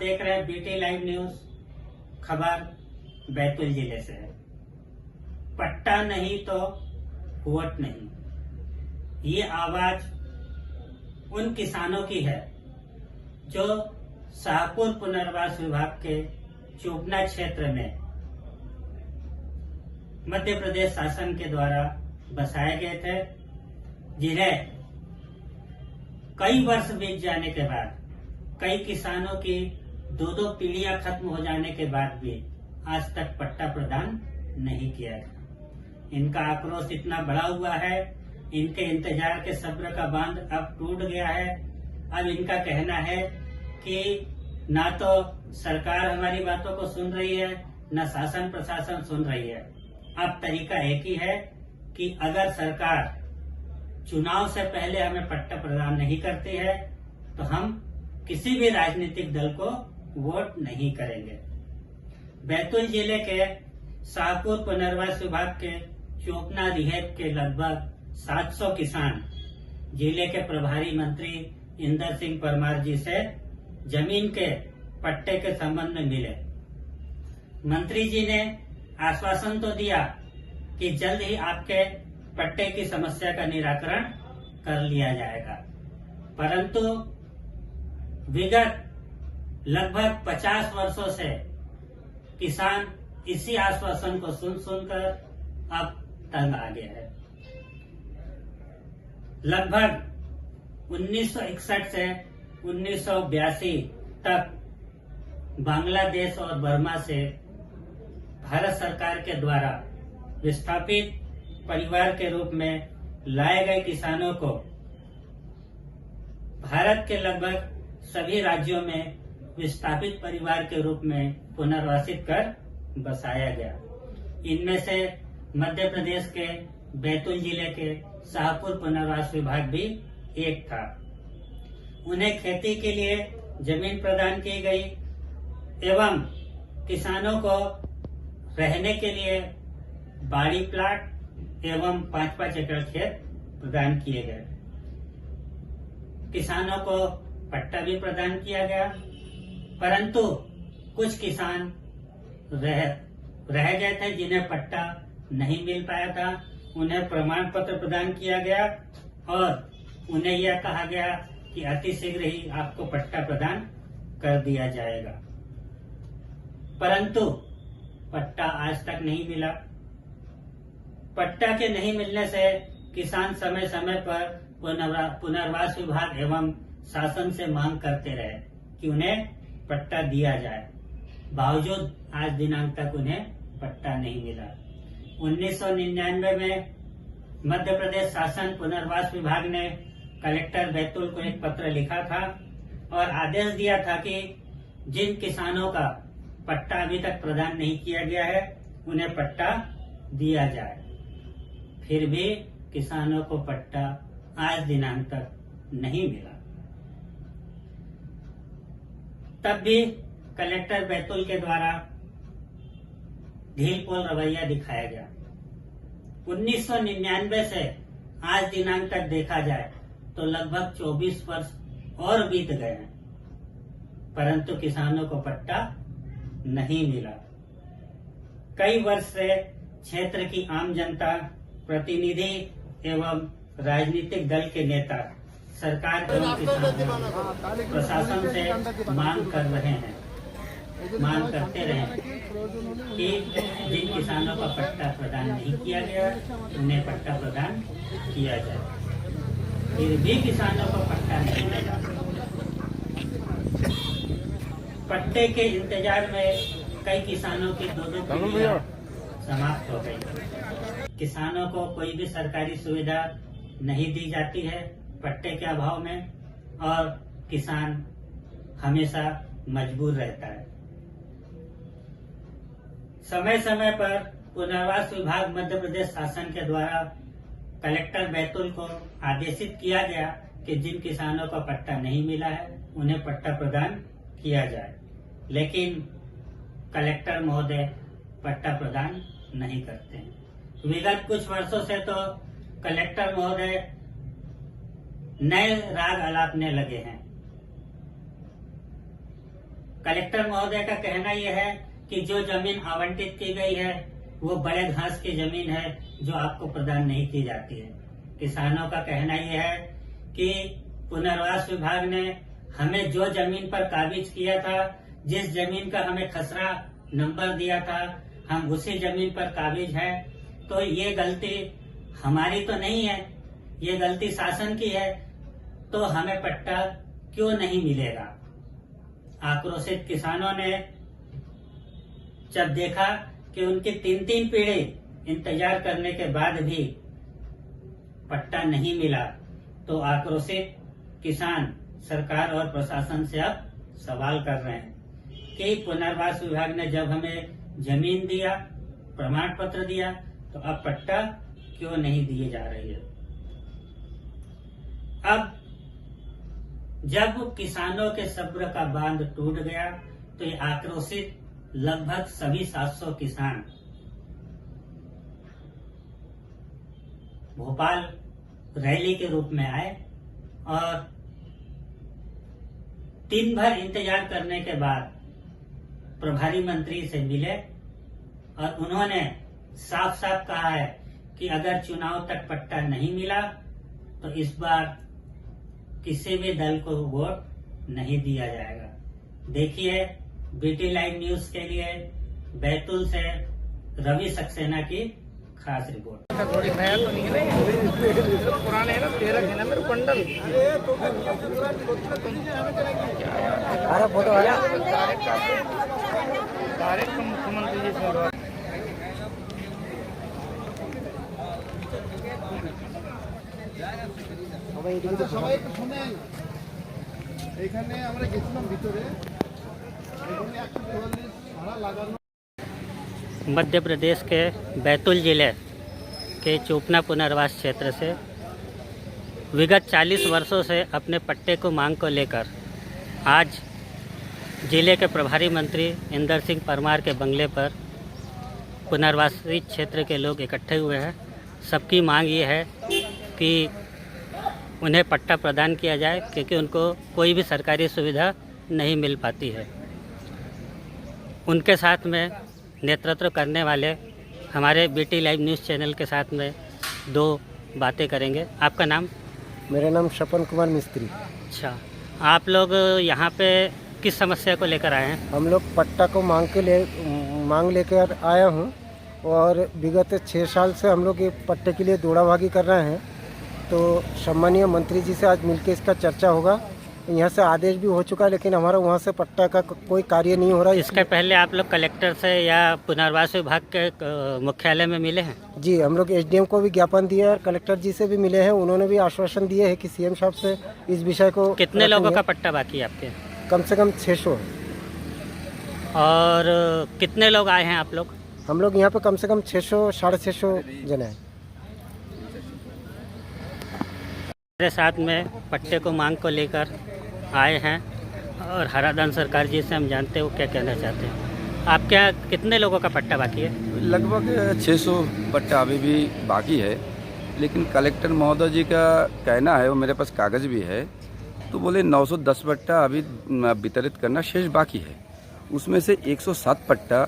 देख रहे हैं बीटी लाइव न्यूज। खबर बैतूल जिले से है। पट्टा नहीं तो वोट नहीं, ये आवाज उन किसानों की है जो शाहपुर पुनर्वास विभाग के चोपना क्षेत्र में मध्य प्रदेश शासन के द्वारा बसाए गए थे, जिन्हें कई वर्ष बीत जाने के बाद, कई किसानों की दो पीढ़ियां खत्म हो जाने के बाद भी आज तक पट्टा प्रदान नहीं किया गया। इनका आक्रोश इतना बढ़ा हुआ है, इनके इंतजार के सब्र का बांध अब टूट गया है। अब इनका कहना है कि ना तो सरकार हमारी बातों को सुन रही है, न शासन प्रशासन सुन रही है। अब तरीका एक ही है कि अगर सरकार चुनाव से पहले हमें पट्टा प्रदान नहीं करती है तो हम किसी भी राजनीतिक दल को वोट नहीं करेंगे। बैतूल जिले के शाहपुर पुनर्वास विभाग के चोपना रिहेब के लगभग 700 किसान जिले के प्रभारी मंत्री इंदर सिंह परमार जी से जमीन के पट्टे के संबंध में मिले। मंत्री जी ने आश्वासन तो दिया कि जल्द ही आपके पट्टे की समस्या का निराकरण कर लिया जाएगा, परंतु विगत लगभग 50 वर्षों से किसान इसी आश्वासन को सुनकर अब तंग आ गया है। लगभग 1961 से 1982 तक बांग्लादेश और बर्मा से भारत सरकार के द्वारा विस्थापित परिवार के रूप में लाए गए किसानों को भारत के लगभग सभी राज्यों में विस्थापित परिवार के रूप में पुनर्वासित कर बसाया गया। इनमें से मध्य प्रदेश के बैतूल जिले के शाहपुर पुनर्वास विभाग भी एक था। उन्हें खेती के लिए जमीन प्रदान की गई एवं किसानों को रहने के लिए बाड़ी प्लाट एवं 5-5 एकड़ खेत प्रदान किए गए। किसानों को पट्टा भी प्रदान किया गया, परंतु कुछ किसान रह गए थे जिन्हें पट्टा नहीं मिल पाया था। उन्हें प्रमाण पत्र प्रदान किया गया और उन्हें यह कहा गया कि अति शीघ्र ही आपको पट्टा प्रदान कर दिया जाएगा, परंतु पट्टा आज तक नहीं मिला। पट्टा के नहीं मिलने से किसान समय समय पर पुनर्वास विभाग एवं शासन से मांग करते रहे कि उन्हें पट्टा दिया जाए, बावजूद आज दिनांक तक उन्हें पट्टा नहीं मिला। 1999 में मध्य प्रदेश शासन पुनर्वास विभाग ने कलेक्टर बैतूल को एक पत्र लिखा था और आदेश दिया था कि जिन किसानों का पट्टा अभी तक प्रदान नहीं किया गया है उन्हें पट्टा दिया जाए। फिर भी किसानों को पट्टा आज दिनांक तक नहीं मिला। तब भी कलेक्टर बैतूल के द्वारा ढील पोल रवैया दिखाया गया। 1999 से आज दिनांक तक देखा जाए तो लगभग 24 वर्ष और बीत गए हैं, परंतु किसानों को पट्टा नहीं मिला। कई वर्ष से क्षेत्र की आम जनता, प्रतिनिधि एवं राजनीतिक दल के नेता सरकार एवं किसानों प्रशासन से मांग करते रहे कि जिन किसानों का पट्टा प्रदान नहीं किया गया उन्हें पट्टा प्रदान किया जाए। फिर भी किसानों को पट्टा नहीं मिला। पट्टे के इंतजार में कई किसानों की दो पीढ़ियां समाप्त हो गई। किसानों को कोई भी सरकारी सुविधा नहीं दी जाती है पट्टे के अभाव में, और किसान हमेशा मजबूर रहता है। समय समय पर पुनर्वास विभाग मध्य प्रदेश शासन के द्वारा कलेक्टर बैतूल को आदेशित किया गया कि जिन किसानों का पट्टा नहीं मिला है उन्हें पट्टा प्रदान किया जाए, लेकिन कलेक्टर महोदय पट्टा प्रदान नहीं करते हैं। विगत कुछ वर्षों से तो कलेक्टर महोदय नए राग अलापने लगे हैं। कलेक्टर महोदय का कहना यह है कि जो जमीन आवंटित की गई है वो बड़े घास की जमीन है जो आपको प्रदान नहीं की जाती है। किसानों का कहना यह है कि पुनर्वास विभाग ने हमें जो जमीन पर काबिज किया था, जिस जमीन का हमें खसरा नंबर दिया था, हम उसी जमीन पर काबिज है। तो ये गलती हमारी तो नहीं है, ये गलती शासन की है, तो हमें पट्टा क्यों नहीं मिलेगा। आक्रोशित किसानों ने जब देखा कि उनकी 3-3 पीढ़ी इंतजार करने के बाद भी पट्टा नहीं मिला, तो आक्रोशित किसान सरकार और प्रशासन से अब सवाल कर रहे हैं कि पुनर्वास विभाग ने जब हमें जमीन दिया, प्रमाण पत्र दिया, तो अब पट्टा क्यों नहीं दिए जा रही है। अब जब किसानों के सब्र का बांध टूट गया तो ये आक्रोशित लगभग सभी 700 किसान भोपाल रैली के रूप में आए और दिन भर इंतजार करने के बाद प्रभारी मंत्री से मिले और उन्होंने साफ साफ कहा है कि अगर चुनाव तक पट्टा नहीं मिला तो इस बार किसी भी दल को वोट नहीं दिया जाएगा। देखिए, बीटी लाइव न्यूज के लिए बैतूल से रवि सक्सेना की खास रिपोर्ट। थोड़ी नया तो नहीं है, पुराने है ना, 13 है ना मेरे बंडल। अरे फोटो आया डायरेक्ट मुख्यमंत्री जी से। সবাই একটু শুনেন, এখানে আমরা গেছিলাম ভিতরে, এখানে 144 ভাড়া লাগানো। मध्य प्रदेश के बैतूल जिले के चोपना पुनर्वास क्षेत्र से विगत 40 वर्षों से अपने पट्टे को मांग को लेकर आज जिले के प्रभारी मंत्री इंदर सिंह परमार के बंगले पर पुनर्वासी क्षेत्र के लोग इकट्ठे हुए हैं। सबकी मांग ये है कि उन्हें पट्टा प्रदान किया जाए, क्योंकि उनको कोई भी सरकारी सुविधा नहीं मिल पाती है। उनके साथ में नेतृत्व करने वाले हमारे बीटी लाइव न्यूज़ चैनल के साथ में 2 बातें करेंगे। आपका नाम? मेरा नाम शपन कुमार मिस्त्री। अच्छा, आप लोग यहाँ पे किस समस्या को लेकर आए हैं? हम लोग पट्टा को मांग लेकर आया हूँ और विगत 6 साल से हम लोग ये पट्टे के लिए दौड़ाभागी कर रहे हैं। तो सम्मानीय मंत्री जी से आज मिलकर इसका चर्चा होगा। यहाँ से आदेश भी हो चुका है, लेकिन हमारा वहाँ से पट्टा का कोई कार्य नहीं हो रहा है। इसके पहले आप लोग कलेक्टर से या पुनर्वास विभाग के मुख्यालय में मिले हैं? जी, हम लोग एसडीएम को भी ज्ञापन दिया है और कलेक्टर जी से भी मिले हैं। उन्होंने भी आश्वासन दिए है कि सीएम साहब से इस विषय को। कितने लोगों का पट्टा बाकी है आपके? कम से कम 600 है। और कितने लोग आए हैं आप लोग? हम लोग यहाँ पे कम से कम 600 650 जन है। मेरे साथ में पट्टे को मांग को लेकर आए हैं और हरादान सरकार जी से हम जानते हैं वो क्या कहना चाहते हैं। आपके यहाँ कितने लोगों का पट्टा बाकी है? लगभग 600 पट्टा अभी भी बाकी है, लेकिन कलेक्टर महोदय जी का कहना है, वो मेरे पास कागज़ भी है, तो बोले 910 पट्टा अभी वितरित करना शेष बाकी है। उसमें से 107 पट्टा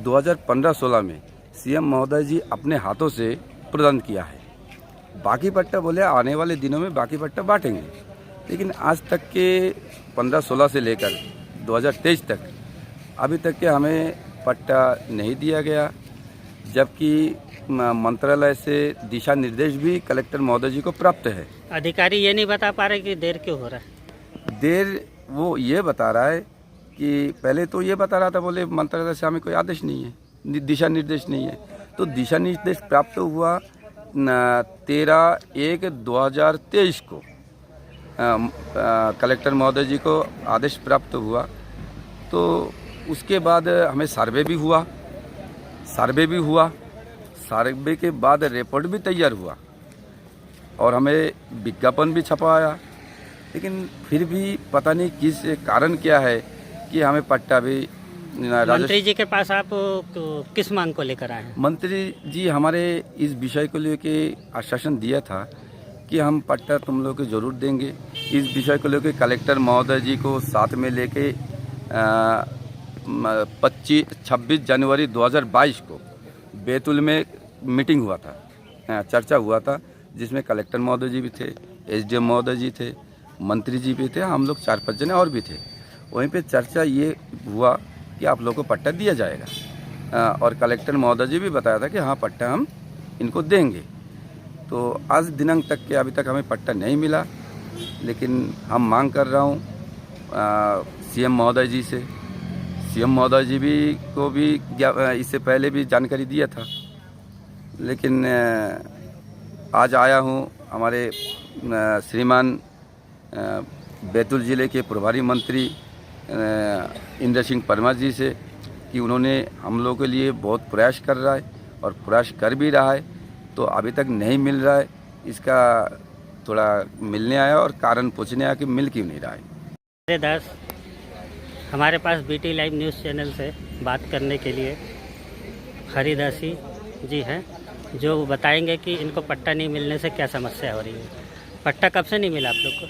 2015-16 में सीएम महोदय जी अपने हाथों से प्रदान किया है। बाकी पट्टा बोले आने वाले दिनों में बाकी पट्टा बांटेंगे, लेकिन आज तक के 15-16 से लेकर 2023 तक अभी तक के हमें पट्टा नहीं दिया गया, जबकि मंत्रालय से दिशा निर्देश भी कलेक्टर महोदय जी को प्राप्त है। अधिकारी ये नहीं बता पा रहे कि देर क्यों हो रहा है? देर वो ये बता रहा है कि पहले तो ये बता रहा था, बोले मंत्रालय से हमें कोई आदेश नहीं है, दिशा निर्देश नहीं है। तो दिशा निर्देश प्राप्त हुआ 13/1/2023 को कलेक्टर महोदय जी को आदेश प्राप्त हुआ। तो उसके बाद हमें सर्वे भी हुआ, सर्वे के बाद रिपोर्ट भी तैयार हुआ और हमें विज्ञापन भी छपाया, लेकिन फिर भी पता नहीं किस कारण क्या है कि हमें पट्टा भी। मंत्री जी के पास आप किस मांग को लेकर आए हैं? मंत्री जी हमारे इस विषय को लेके आश्वासन दिया था कि हम पट्टा तुम लोग को जरूर देंगे। इस विषय को लेकर कलेक्टर महोदय जी को साथ में लेके 26 जनवरी 2022 को बैतूल में मीटिंग हुआ था, चर्चा हुआ था, जिसमें कलेक्टर महोदय जी भी थे, एसडीएम महोदय जी थे, मंत्री जी भी थे, हम लोग 4-5 जने और भी थे। वहीं पे चर्चा ये हुआ कि आप लोगों को पट्टा दिया जाएगा, और कलेक्टर महोदय जी भी बताया था कि हाँ पट्टा हम इनको देंगे। तो आज दिनांक तक के अभी तक हमें पट्टा नहीं मिला, लेकिन हम मांग कर रहा हूँ सीएम महोदय जी से। सीएम महोदय जी को भी इससे पहले भी जानकारी दिया था, लेकिन आज आया हूँ हमारे श्रीमान बैतूल ज़िले के प्रभारी मंत्री इंद्र सिंह परमार जी से कि उन्होंने हम लोगों के लिए बहुत प्रयास कर रहा है और प्रयास कर भी रहा है, तो अभी तक नहीं मिल रहा है। इसका थोड़ा मिलने आया और कारण पूछने आया कि मिल क्यों नहीं रहा है। हरिदास, हमारे पास बीटी लाइव न्यूज़ चैनल से बात करने के लिए हरिदासी जी हैं, जो बताएंगे कि इनको पट्टा नहीं मिलने से क्या समस्या हो रही है। पट्टा कब से नहीं मिला आप लोग को?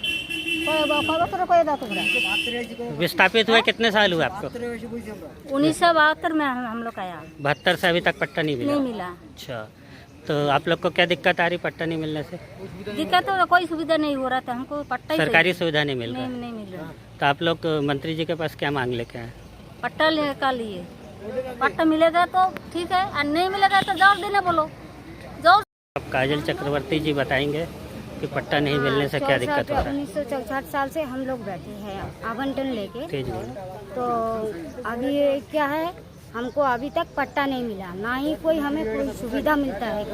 विस्थापित हुए कितने साल हुए आपको? 1972 में हम लोग आया। 72 से अभी तक पट्टा नहीं मिला? नहीं मिला। अच्छा, तो आप लोग को क्या दिक्कत आ रही पट्टा नहीं मिलने से? दिक्कत तो कोई सुविधा नहीं हो रहा था, हमको पट्टा ही सरकारी सुविधा नहीं मिल रहा? नहीं मिल रहा। तो आप लोग मंत्री जी के पास क्या मांग लेके आए? पट्टा का लिए पट्टा मिलेगा तो ठीक है, और नहीं मिलेगा तो जवाब देने बोलो। जवाब अब काजल चक्रवर्ती जी बताएंगे कि पट्टा नहीं मिलने से क्या दिक्कत हो रहा है। 1964 साल से हम लोग बैठे हैं आवंटन लेके। तेज बोलो। तो अभी क्या है, हमको अभी तक पट्टा नहीं मिला, ना ही कोई हमें कोई सुविधा मिलता है।